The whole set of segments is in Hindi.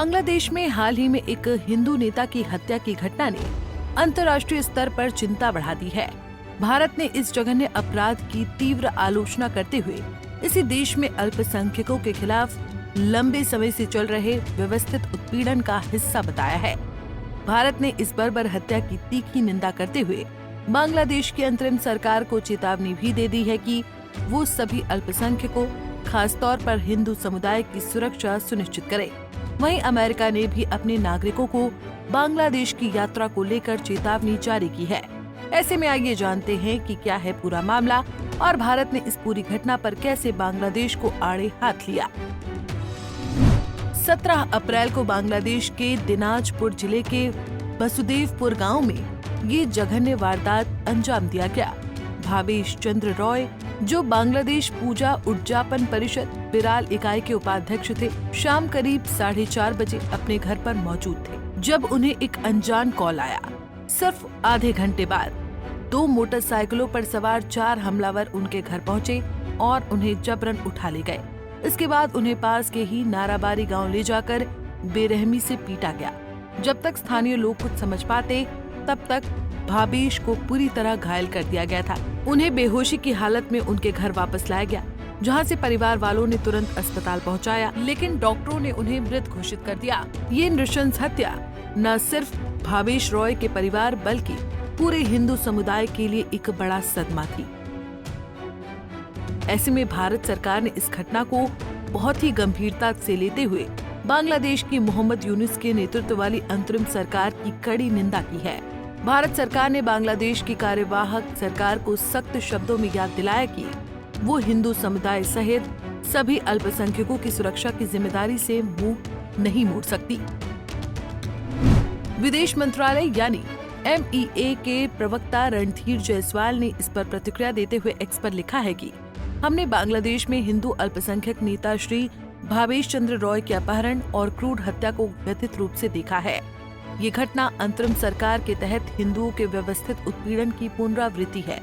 बांग्लादेश में हाल ही में एक हिंदू नेता की हत्या की घटना ने अंतर्राष्ट्रीय स्तर पर चिंता बढ़ा दी है। भारत ने इस जघन्य अपराध की तीव्र आलोचना करते हुए इसी देश में अल्पसंख्यकों के खिलाफ लंबे समय से चल रहे व्यवस्थित उत्पीड़न का हिस्सा बताया है। भारत ने इस बर्बर हत्या की तीखी निंदा करते हुए बांग्लादेश की अंतरिम सरकार को चेतावनी भी दे दी है कि वो सभी अल्पसंख्यकों, खासतौर पर हिंदू समुदाय की सुरक्षा सुनिश्चित करे। वहीं अमेरिका ने भी अपने नागरिकों को बांग्लादेश की यात्रा को लेकर चेतावनी जारी की है। ऐसे में आइए जानते हैं कि क्या है पूरा मामला और भारत ने इस पूरी घटना पर कैसे बांग्लादेश को आड़े हाथ लिया। 17 अप्रैल को बांग्लादेश के दिनाजपुर जिले के बसुदेवपुर गांव में ये जघन्य वारदात अंजाम दिया गया। भावेश चंद्र रॉय, जो बांग्लादेश पूजा उद्यापन परिषद बिराल इकाई के उपाध्यक्ष थे, शाम करीब 4:30 बजे अपने घर पर मौजूद थे जब उन्हें एक अनजान कॉल आया। सिर्फ आधे घंटे बाद 2 मोटरसाइकिलों पर सवार 4 हमलावर उनके घर पहुंचे और उन्हें जबरन उठा ले गए। इसके बाद उन्हें पास के ही नाराबारी गांव ले जाकर बेरहमी से पीटा गया। जब तक स्थानीय लोग कुछ समझ पाते तब तक भावेश को पूरी तरह घायल कर दिया गया था। उन्हें बेहोशी की हालत में उनके घर वापस लाया गया, जहां से परिवार वालों ने तुरंत अस्पताल पहुंचाया, लेकिन डॉक्टरों ने उन्हें मृत घोषित कर दिया। ये नृशंस हत्या न सिर्फ भावेश रॉय के परिवार बल्कि पूरे हिंदू समुदाय के लिए एक बड़ा सदमा थी। ऐसे में भारत सरकार ने इस घटना को बहुत ही गंभीरता से लेते हुए बांग्लादेश की मोहम्मद यूनुस के नेतृत्व वाली अंतरिम सरकार की कड़ी निंदा की है। भारत सरकार ने बांग्लादेश की कार्यवाहक सरकार को सख्त शब्दों में याद दिलाया कि वो हिंदू समुदाय सहित सभी अल्पसंख्यकों की सुरक्षा की जिम्मेदारी से मुंह नहीं मोड़ सकती। विदेश मंत्रालय यानी MEA के प्रवक्ता रणधीर जायसवाल ने इस पर प्रतिक्रिया देते हुए एक्स पर लिखा है कि हमने बांग्लादेश में हिंदू अल्पसंख्यक नेता श्री भावेश चंद्र रॉय के अपहरण और क्रूर हत्या को व्यथित रूप से देखा है। ये घटना अंतरिम सरकार के तहत हिंदुओं के व्यवस्थित उत्पीड़न की पुनरावृत्ति है।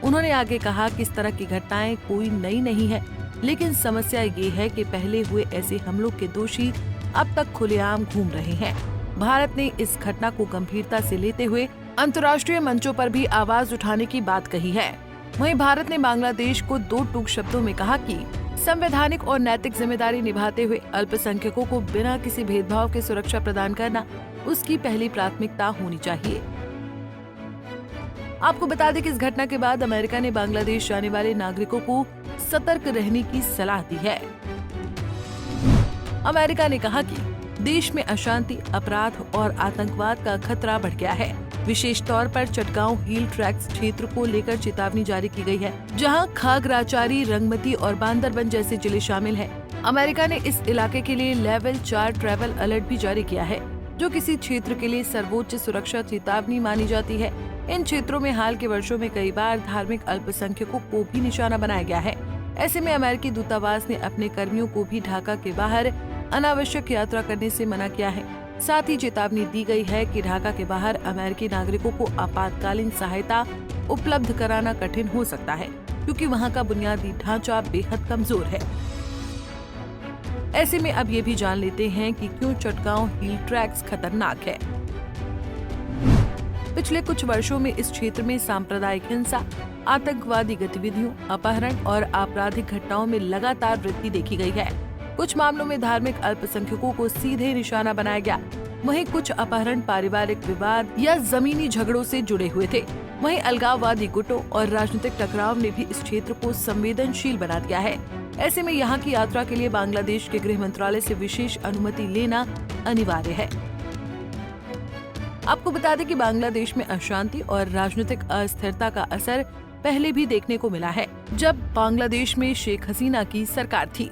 उन्होंने आगे कहा कि इस तरह की घटनाएं कोई नई नहीं है, लेकिन समस्या ये है कि पहले हुए ऐसे हमलों के दोषी अब तक खुलेआम घूम रहे हैं। भारत ने इस घटना को गंभीरता से लेते हुए अंतर्राष्ट्रीय मंचों पर भी आवाज उठाने की बात कही है। वहीं भारत ने बांग्लादेश को 2 टूक शब्दों में कहा कि संवैधानिक और नैतिक जिम्मेदारी निभाते हुए अल्पसंख्यकों को बिना किसी भेदभाव के सुरक्षा प्रदान करना उसकी पहली प्राथमिकता होनी चाहिए। आपको बता दें कि इस घटना के बाद अमेरिका ने बांग्लादेश जाने वाले नागरिकों को सतर्क रहने की सलाह दी है। अमेरिका ने कहा कि देश में अशांति, अपराध और आतंकवाद का खतरा बढ़ गया है। विशेष तौर पर चटगांव हिल ट्रैक्स क्षेत्र को लेकर चेतावनी जारी की गई है, जहां खागराचारी, रंगमती और बांदरबन जैसे जिले शामिल हैं। अमेरिका ने इस इलाके के लिए लेवल 4 ट्रैवल अलर्ट भी जारी किया है, जो किसी क्षेत्र के लिए सर्वोच्च सुरक्षा चेतावनी मानी जाती है। इन क्षेत्रों में हाल के वर्षों में कई बार धार्मिक अल्पसंख्यकों को भी निशाना बनाया गया है। ऐसे में अमेरिकी दूतावास ने अपने कर्मियों को भी ढाका के बाहर अनावश्यक यात्रा करने से मना किया है। साथ ही चेतावनी दी गई है कि ढाका के बाहर अमेरिकी नागरिकों को आपातकालीन सहायता उपलब्ध कराना कठिन हो सकता है, क्योंकि वहां का बुनियादी ढांचा बेहद कमजोर है। ऐसे में अब ये भी जान लेते हैं कि क्यों चटगांव हिल ट्रैक्स खतरनाक है। पिछले कुछ वर्षों में इस क्षेत्र में सांप्रदायिक हिंसा, आतंकवादी गतिविधियों, अपहरण और आपराधिक घटनाओं में लगातार वृद्धि देखी गई है। कुछ मामलों में धार्मिक अल्पसंख्यकों को सीधे निशाना बनाया गया। वहीं कुछ अपहरण पारिवारिक विवाद या जमीनी झगड़ों से जुड़े हुए थे। वहीं अलगाववादी गुटों और राजनीतिक टकराव ने भी इस क्षेत्र को संवेदनशील बना दिया है। ऐसे में यहाँ की यात्रा के लिए बांग्लादेश के गृह मंत्रालय से विशेष अनुमति लेना अनिवार्य है। आपको बता दें कि बांग्लादेश में अशांति और राजनीतिक अस्थिरता का असर पहले भी देखने को मिला है, जब बांग्लादेश में शेख हसीना की सरकार थी।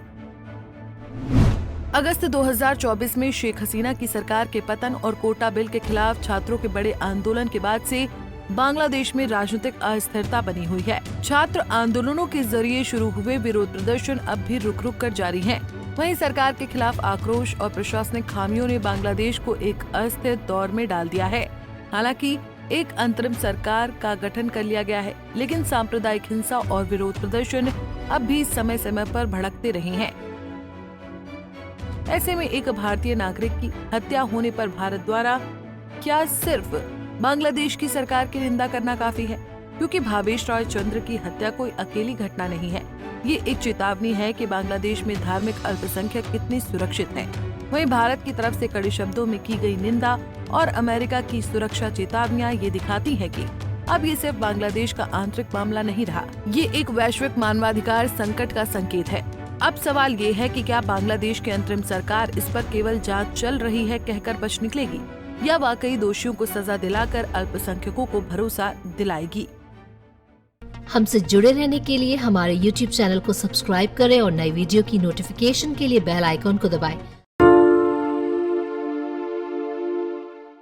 अगस्त 2024 में शेख हसीना की सरकार के पतन और कोटा बिल के खिलाफ छात्रों के बड़े आंदोलन के बाद से बांग्लादेश में राजनीतिक अस्थिरता बनी हुई है। छात्र आंदोलनों के जरिए शुरू हुए विरोध प्रदर्शन अब भी रुक रुक कर जारी हैं। वहीं सरकार के खिलाफ आक्रोश और प्रशासनिक खामियों ने बांग्लादेश को एक अस्थिर दौर में डाल दिया है। हालांकि एक अंतरिम सरकार का गठन कर लिया गया है, लेकिन सांप्रदायिक हिंसा और विरोध प्रदर्शन अब भी समय समय पर भड़कते रहे हैं। ऐसे में एक भारतीय नागरिक की हत्या होने पर भारत द्वारा क्या सिर्फ बांग्लादेश की सरकार की निंदा करना काफी है? क्योंकि भावेश रॉय चंद्र की हत्या कोई अकेली घटना नहीं है। ये एक चेतावनी है कि बांग्लादेश में धार्मिक अल्पसंख्यक कितनी सुरक्षित हैं। वहीं भारत की तरफ से कड़े शब्दों में की गई निंदा और अमेरिका की सुरक्षा चेतावनियां ये दिखाती हैं कि अब ये सिर्फ बांग्लादेश का आंतरिक मामला नहीं रहा, ये एक वैश्विक मानवाधिकार संकट का संकेत है। अब सवाल ये है कि क्या बांग्लादेश की अंतरिम सरकार इस पर केवल जांच चल रही है कहकर बच निकलेगी या वाकई दोषियों को सजा दिलाकर अल्पसंख्यकों को भरोसा दिलाएगी। हमसे जुड़े रहने के लिए हमारे YouTube चैनल को सब्सक्राइब करें और नई वीडियो की नोटिफिकेशन के लिए बेल आइकॉन को दबाएं।